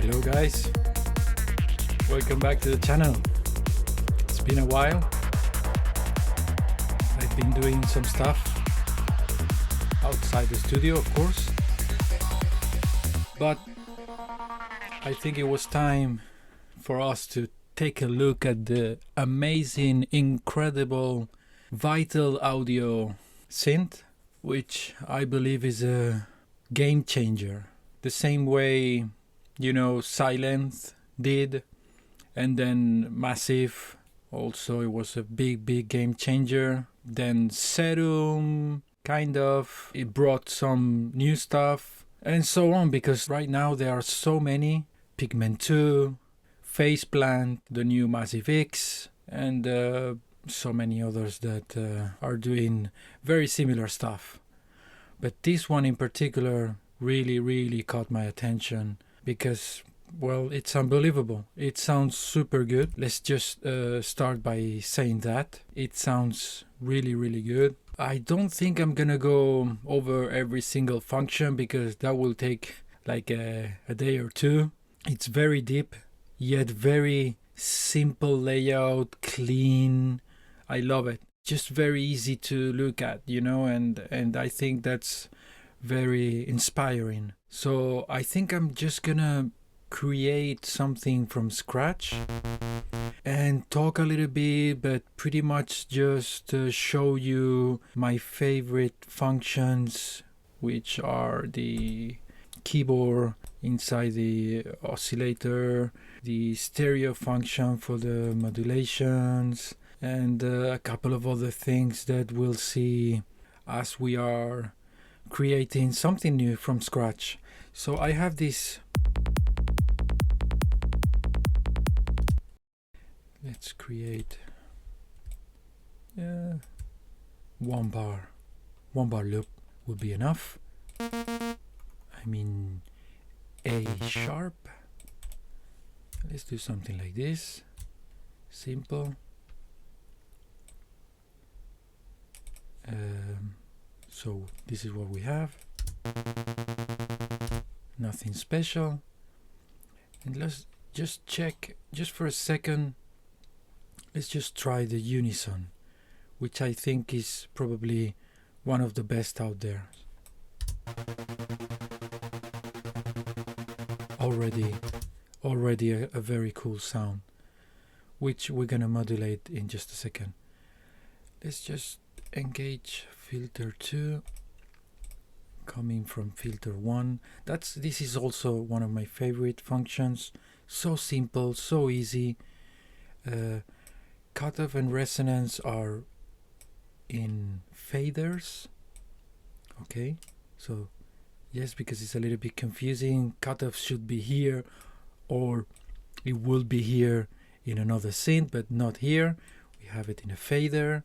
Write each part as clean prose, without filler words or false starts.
Hello guys, welcome back to the channel. It's been a while. I've been doing some stuff outside the studio, of course, but I think it was time for us to take a look at the amazing, incredible Vital Audio Synth, which I believe is a game changer. The same way, Psy-Trance did, and then Massive also, it was a big game changer. Then Serum, it brought some new stuff, and so on, because right now there are so many. Pigment 2, Faceplant, the new Massive X, and so many others that are doing very similar stuff. But this one in particular really caught my attention because, well, it's unbelievable. It sounds super good. Let's just start by saying that. It sounds really good. I don't think I'm gonna go over every single function because that will take like a day or two. It's very deep, yet very simple layout, clean. I love it. Just very easy to look at, and I think that's very inspiring. So I think I'm just gonna create something from scratch and talk a little bit, but pretty much just show you my favorite functions, which are the keyboard inside the oscillator, the stereo function for the modulations, and a couple of other things that we'll see as we are creating something new from scratch. So I have this. Let's create one bar loop would be enough. I mean A sharp. Let's do something like this, simple. So this is what we have, nothing special. And let's just check, just for a second, let's just try the Unison, which I think is probably one of the best out there. Already a very cool sound, which we're gonna modulate in just a second. Let's just engage filter 2 coming from filter 1. This is also one of my favorite functions. So simple, so easy. Cutoff and resonance are in faders. Okay, so yes, because it's a little bit confusing. Cutoff should be here, or it will be here in another synth, but not here. We have it in a fader,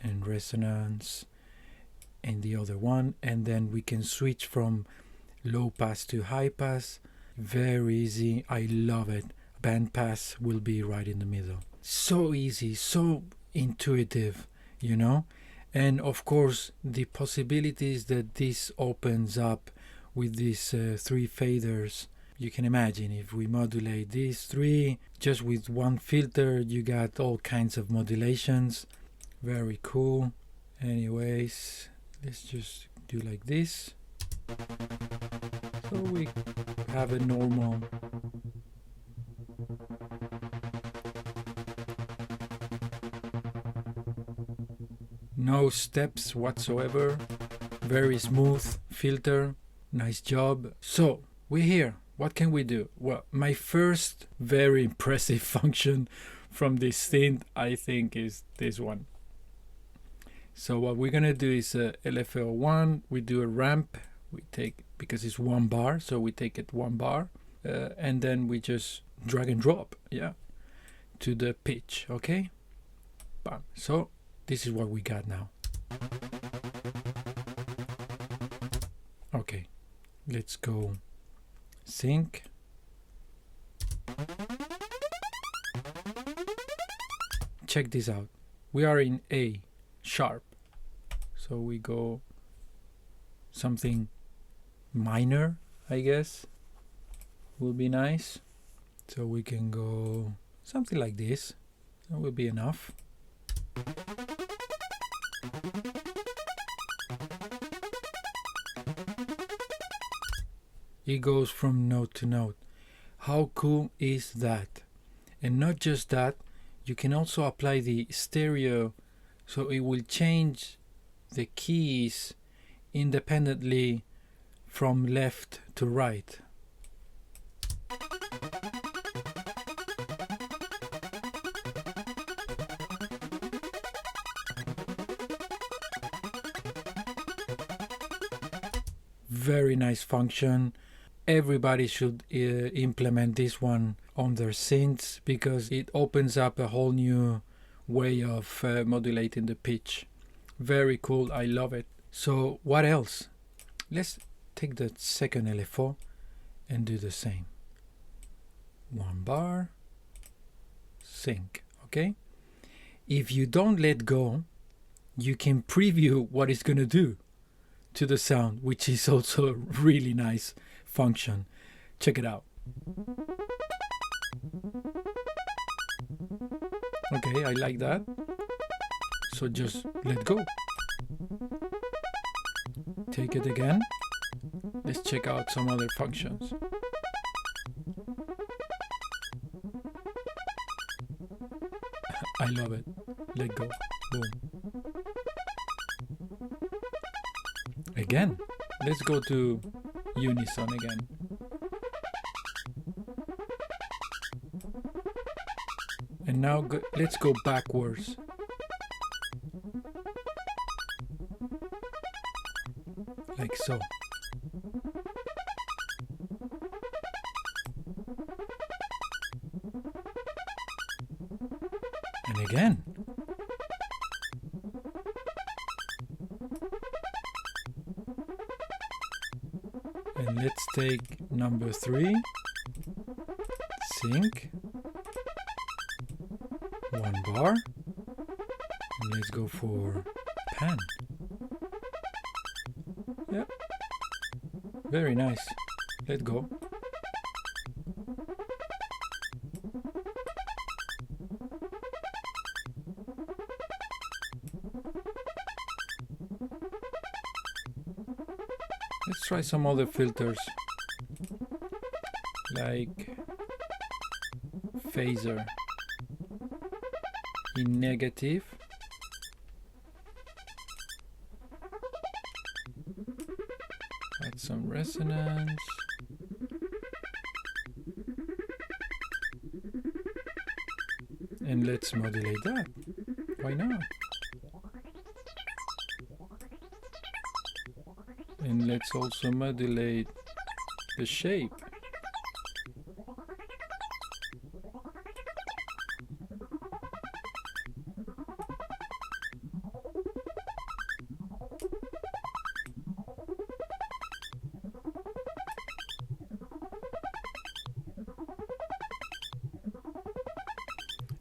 and resonance and the other one, and then we can switch from low pass to high pass. Very easy. I love it. Band pass will be right in the middle. So easy, so intuitive, and of course the possibilities that this opens up with these 3 faders. You can imagine if we modulate these 3 just with one filter, you got all kinds of modulations. Very cool. Anyways, let's just do like this. So we have a normal no steps whatsoever, very smooth filter. Nice job. So we're here. What can we do? Well, my first very impressive function from this synth, I think, is this one. So what we're gonna do is LFO1, we do a ramp, we take, because it's 1 bar, so we take it 1 bar, and then we just drag and drop, to the pitch, okay? Bam. So this is what we got now. Okay, let's go sync. Check this out. We are in A sharp, so we go something minor, I guess. will be nice. So we can go something like this. That will be enough. It goes from note to note. How cool is that? And not just that, you can also apply the stereo, so it will change the keys independently from left to right. Very nice function. Everybody should implement this one on their synths because it opens up a whole new way of modulating the pitch. Very cool, I love it. So what else? Let's take the second LFO and do the same. 1 bar, sync, okay? If you don't let go, you can preview what it's gonna do to the sound, which is also a really nice function. Check it out. Okay, I like that. So just let go. Take it again. Let's check out some other functions. I love it. Let go. Boom. Again, let's go to Unison again. And now let's go backwards. Like so. And again. And let's take number 3, sync, 1 bar, and let's go for pan. Yep, very nice. Let go. Let's try some other filters, like phaser in negative. Add some resonance. And let's modulate that. Why not? And let's also modulate the shape.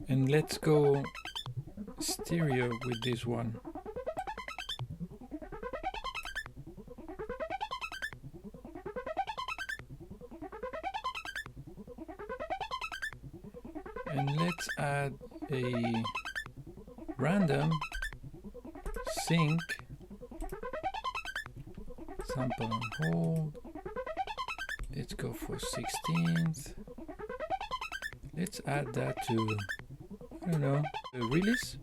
And let's go stereo with this one. And let's add a random sync, sample and hold. Let's go for 16th. Let's add that to, I don't know, the release.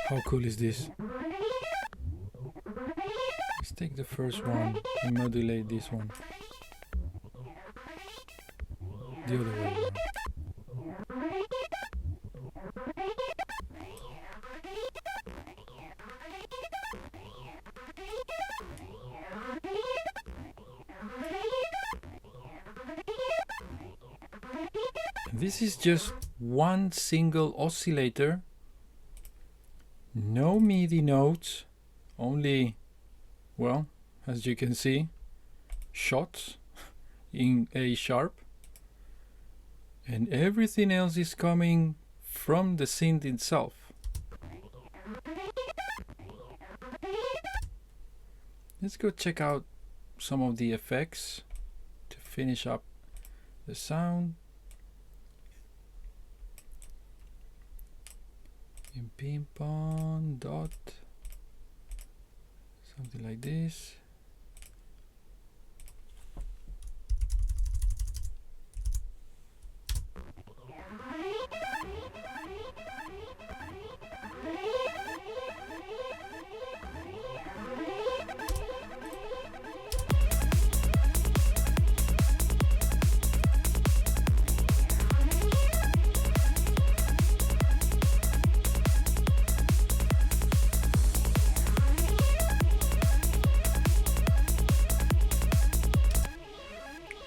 How cool is this? Let's take the first one and modulate this one. The other way around. This is just one single oscillator, no MIDI notes, only, well, as you can see, shots in A sharp, and everything else is coming from the synth itself. Let's go check out some of the effects to finish up the sound. In ping pong dot, something like this.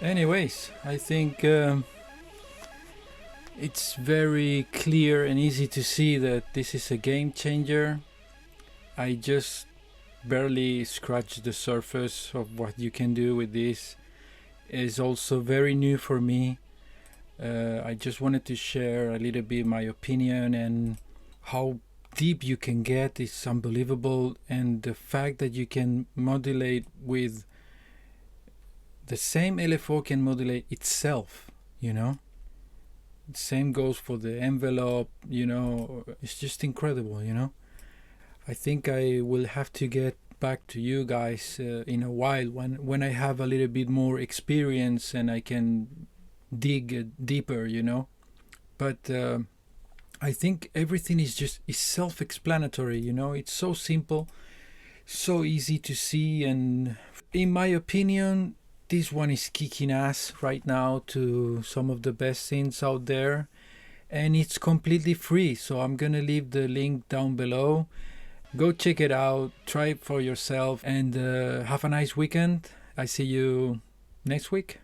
Anyways, I think it's very clear and easy to see that this is a game changer. I just barely scratched the surface of what you can do with this. It's also very new for me. I just wanted to share a little bit my opinion, and how deep you can get is unbelievable, and the fact that you can modulate with the same LFO can modulate itself, you know. Same goes for the envelope, you know. It's just incredible, you know. I think I will have to get back to you guys in a while when I have a little bit more experience and I can dig deeper, you know. But I think everything is self-explanatory, you know. It's so simple, so easy to see, and in my opinion, this one is kicking ass right now to some of the best synths out there, and it's completely free. So I'm gonna leave the link down below. Go check it out, try it for yourself, and have a nice weekend. I see you next week.